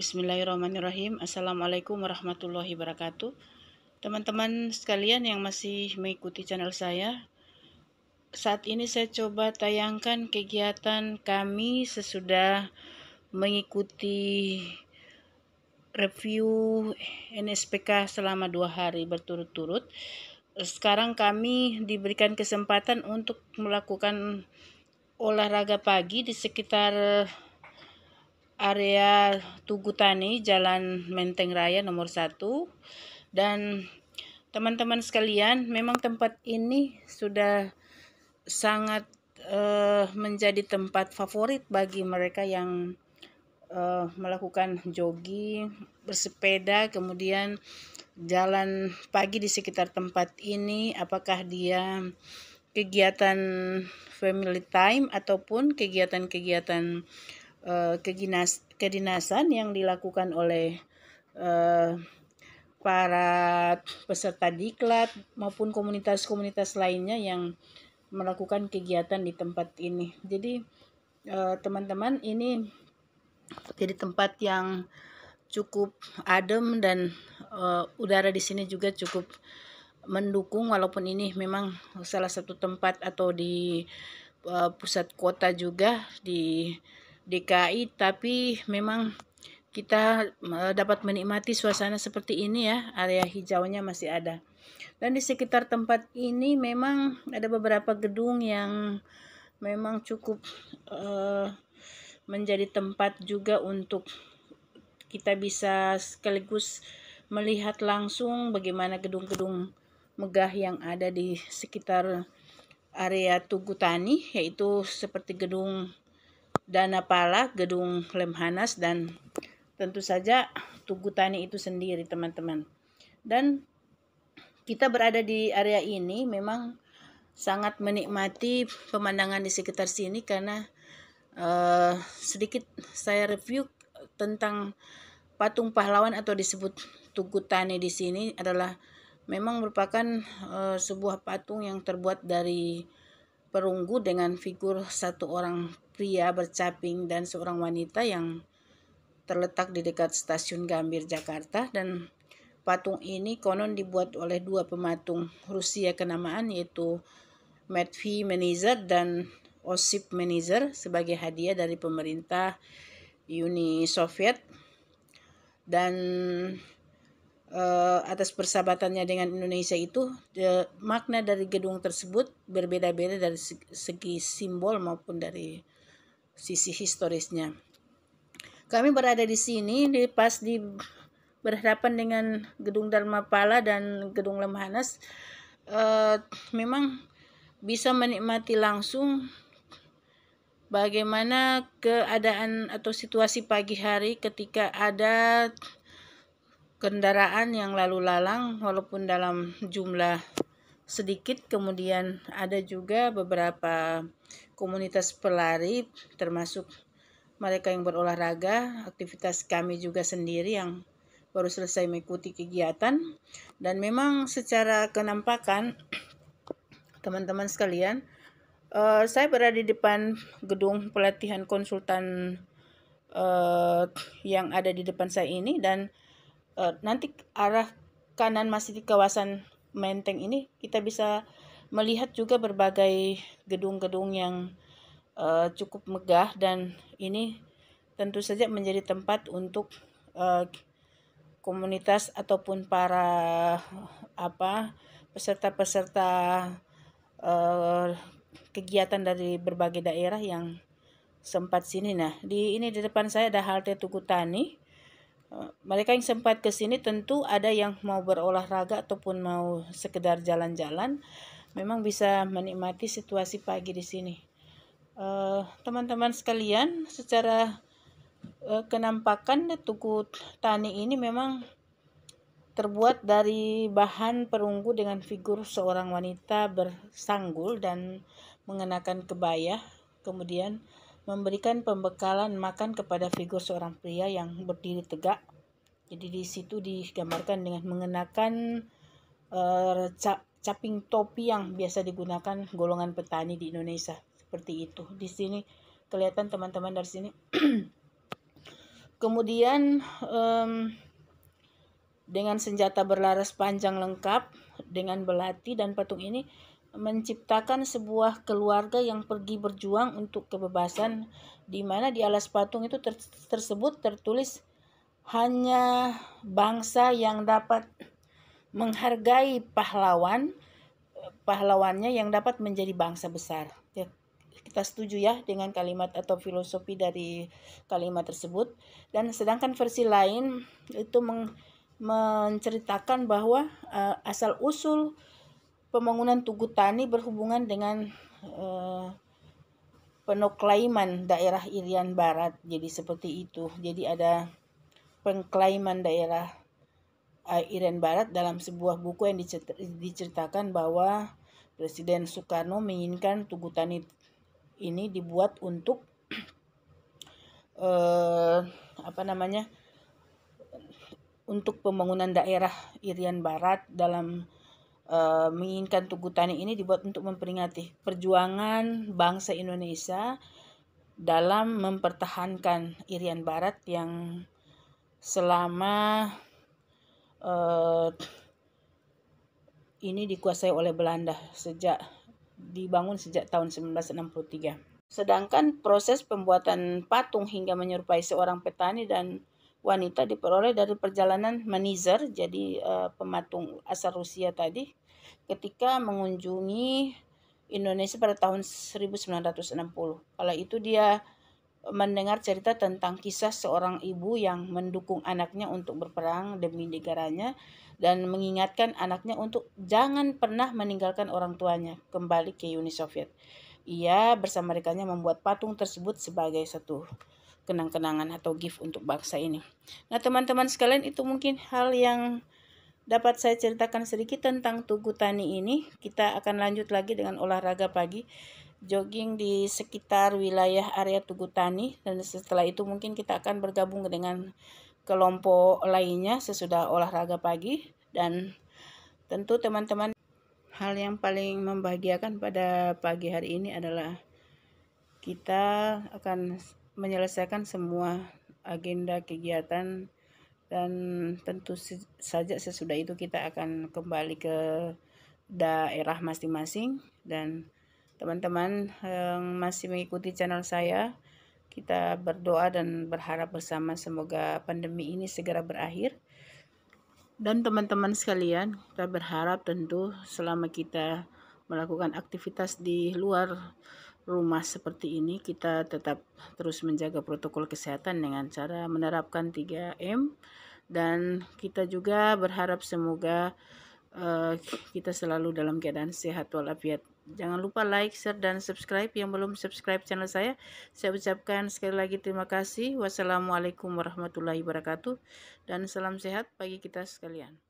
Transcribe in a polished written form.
Bismillahirrahmanirrahim. Assalamualaikum warahmatullahi wabarakatuh. Teman-teman sekalian yang masih mengikuti channel saya, saat ini saya coba tayangkan kegiatan kami sesudah mengikuti review NSPK selama 2 hari berturut-turut. Sekarang kami diberikan kesempatan untuk melakukan olahraga pagi di sekitar area Tugu Tani, Jalan Menteng Raya nomor 1. Dan teman-teman sekalian, memang tempat ini sudah sangat menjadi tempat favorit bagi mereka yang melakukan jogging, bersepeda, kemudian jalan pagi di sekitar tempat ini, apakah dia kegiatan family time ataupun kegiatan-kegiatan kedinasan yang dilakukan oleh para peserta diklat maupun komunitas-komunitas lainnya yang melakukan kegiatan di tempat ini. Jadi teman-teman, ini jadi tempat yang cukup adem dan udara di sini juga cukup mendukung, walaupun ini memang salah satu tempat atau di pusat kota juga di DKI, tapi memang kita dapat menikmati suasana seperti ini ya, area hijaunya masih ada. Dan di sekitar tempat ini memang ada beberapa gedung yang memang cukup menjadi tempat juga untuk kita bisa sekaligus melihat langsung bagaimana gedung-gedung megah yang ada di sekitar area Tugu Tani, yaitu seperti gedung Dana Pala, gedung Lemhanas, dan tentu saja Tugu Tani itu sendiri, teman-teman. Dan kita berada di area ini memang sangat menikmati pemandangan di sekitar sini karena sedikit saya review tentang patung pahlawan atau disebut Tugu Tani di sini adalah memang merupakan sebuah patung yang terbuat dari perunggu dengan figur satu orang pria bercaping dan seorang wanita yang terletak di dekat stasiun Gambir, Jakarta. Dan patung ini konon dibuat oleh dua pematung Rusia kenamaan, yaitu Matvey Menizer dan Osip Menizer, sebagai hadiah dari pemerintah Uni Soviet. Dan atas persahabatannya dengan Indonesia itu, makna dari gedung tersebut berbeda-beda dari segi simbol maupun dari sisi historisnya. Kami berada di sini pas di berhadapan dengan gedung Dharma Pala dan gedung Lemhanas. Memang bisa menikmati langsung bagaimana keadaan atau situasi pagi hari ketika ada kendaraan yang lalu lalang walaupun dalam jumlah sedikit. Kemudian ada juga beberapa komunitas pelari, termasuk mereka yang berolahraga. Aktivitas kami juga sendiri yang baru selesai mengikuti kegiatan. Dan memang secara kenampakan, teman-teman sekalian, saya berada di depan gedung pelatihan konsultan yang ada di depan saya ini, dan nanti arah kanan masih di kawasan Menteng ini kita bisa melihat juga berbagai gedung-gedung yang cukup megah, dan ini tentu saja menjadi tempat untuk komunitas ataupun para peserta-peserta kegiatan dari berbagai daerah yang sempat sini. Nah, di depan saya ada halte Tugu Tani. Mereka yang sempat ke sini tentu ada yang mau berolahraga ataupun mau sekedar jalan-jalan, memang bisa menikmati situasi pagi di sini. Teman-teman sekalian, secara kenampakan Tugu Tani ini memang terbuat dari bahan perunggu dengan figur seorang wanita bersanggul dan mengenakan kebaya, kemudian memberikan pembekalan makan kepada figur seorang pria yang berdiri tegak. Jadi di situ digambarkan dengan mengenakan caping topi yang biasa digunakan golongan petani di Indonesia, seperti itu. Di sini kelihatan teman-teman dari sini. Kemudian dengan senjata berlaras panjang lengkap dengan belati dan patung ini menciptakan sebuah keluarga yang pergi berjuang untuk kebebasan, di mana di alas patung itu tersebut tertulis hanya bangsa yang dapat menghargai pahlawannya yang dapat menjadi bangsa besar. Kita setuju ya dengan kalimat atau filosofi dari kalimat tersebut. Dan sedangkan versi lain itu menceritakan bahwa asal usul pembangunan Tugu Tani berhubungan dengan penoklaiman daerah Irian Barat. Jadi seperti itu. Jadi ada pengklaiman daerah Irian Barat dalam sebuah buku yang diceritakan bahwa Presiden Soekarno menginginkan Tugu Tani ini dibuat untuk untuk pembangunan daerah Irian Barat, dalam menginginkan Tugu Tani ini dibuat untuk memperingati perjuangan bangsa Indonesia dalam mempertahankan Irian Barat yang selama ini dikuasai oleh Belanda dibangun sejak tahun 1963. Sedangkan proses pembuatan patung hingga menyerupai seorang petani dan wanita diperoleh dari perjalanan Manizer, jadi pematung asal Rusia tadi, ketika mengunjungi Indonesia pada tahun 1960. Kala itu dia mendengar cerita tentang kisah seorang ibu yang mendukung anaknya untuk berperang demi negaranya dan mengingatkan anaknya untuk jangan pernah meninggalkan orang tuanya kembali ke Uni Soviet. Ia bersama rekannya membuat patung tersebut sebagai satu kenang-kenangan atau gift untuk bangsa ini. Nah, teman-teman sekalian, itu mungkin hal yang dapat saya ceritakan sedikit tentang Tugu Tani ini. Kita akan lanjut lagi dengan olahraga pagi, jogging di sekitar wilayah area Tugu Tani, dan setelah itu mungkin kita akan bergabung dengan kelompok lainnya sesudah olahraga pagi. Dan tentu teman-teman, hal yang paling membahagiakan pada pagi hari ini adalah kita akan menyelesaikan semua agenda kegiatan, dan tentu saja sesudah itu kita akan kembali ke daerah masing-masing. Dan teman-teman yang masih mengikuti channel saya, kita berdoa dan berharap bersama semoga pandemi ini segera berakhir. Dan teman-teman sekalian, kita berharap tentu selama kita melakukan aktivitas di luar rumah seperti ini, kita tetap terus menjaga protokol kesehatan dengan cara menerapkan 3M, dan kita juga berharap semoga kita selalu dalam keadaan sehat walafiat. Jangan lupa like, share, dan subscribe. Yang belum subscribe channel saya ucapkan sekali lagi terima kasih. Wassalamualaikum warahmatullahi wabarakatuh, dan salam sehat bagi kita sekalian.